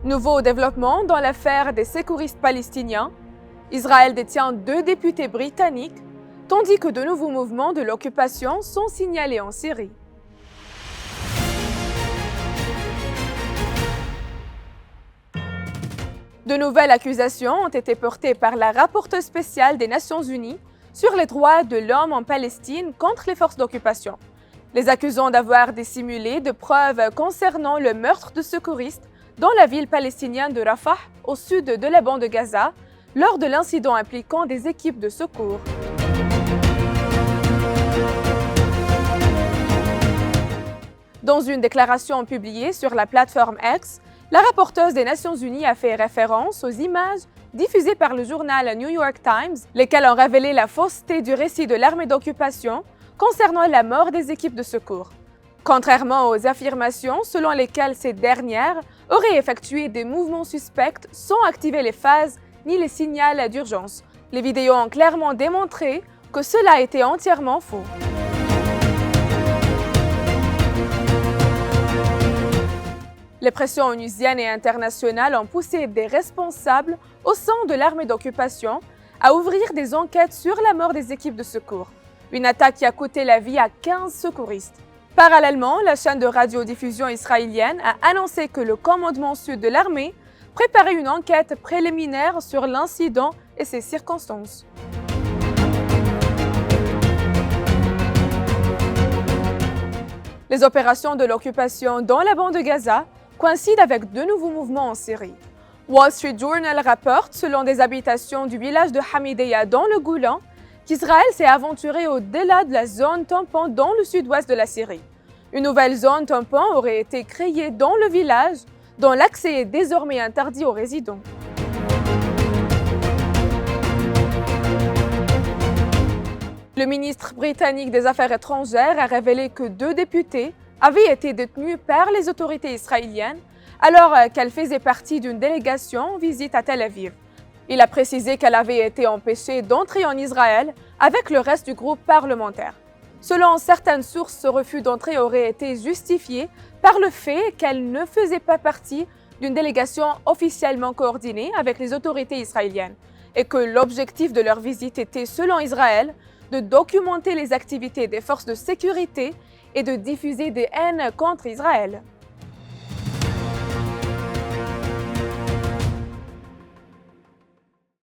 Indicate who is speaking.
Speaker 1: Nouveau développement dans l'affaire des secouristes palestiniens. Israël détient 2 députés britanniques, tandis que de nouveaux mouvements de l'occupation sont signalés en Syrie. De nouvelles accusations ont été portées par la rapporteure spéciale des Nations Unies sur les droits de l'homme en Palestine contre les forces d'occupation, les accusant d'avoir dissimulé de preuves concernant le meurtre de secouristes dans la ville palestinienne de Rafah, au sud de la bande de Gaza, lors de l'incident impliquant des équipes de secours. Dans une déclaration publiée sur la plateforme X, la rapporteuse des Nations Unies a fait référence aux images diffusées par le journal New York Times, lesquelles ont révélé la fausseté du récit de l'armée d'occupation concernant la mort des équipes de secours. Contrairement aux affirmations selon lesquelles ces dernières auraient effectué des mouvements suspects sans activer les phases ni les signaux d'urgence, les vidéos ont clairement démontré que cela était entièrement faux. Les pressions onusiennes et internationales ont poussé des responsables au sein de l'armée d'occupation à ouvrir des enquêtes sur la mort des équipes de secours, une attaque qui a coûté la vie à 15 secouristes. Parallèlement, la chaîne de radiodiffusion israélienne a annoncé que le commandement sud de l'armée préparait une enquête préliminaire sur l'incident et ses circonstances. Les opérations de l'occupation dans la bande de Gaza coïncident avec de nouveaux mouvements en Syrie. Wall Street Journal rapporte, selon des habitations du village de Hamideya dans le Golan, qu'Israël s'est aventuré au-delà de la zone tampon dans le sud-ouest de la Syrie. Une nouvelle zone tampon aurait été créée dans le village, dont l'accès est désormais interdit aux résidents. Le ministre britannique des Affaires étrangères a révélé que 2 députés avaient été détenus par les autorités israéliennes alors qu'elle faisait partie d'une délégation en visite à Tel Aviv. Il a précisé qu'elle avait été empêchée d'entrer en Israël avec le reste du groupe parlementaire. Selon certaines sources, ce refus d'entrée aurait été justifié par le fait qu'elle ne faisait pas partie d'une délégation officiellement coordonnée avec les autorités israéliennes et que l'objectif de leur visite était, selon Israël, de documenter les activités des forces de sécurité et de diffuser des haines contre Israël.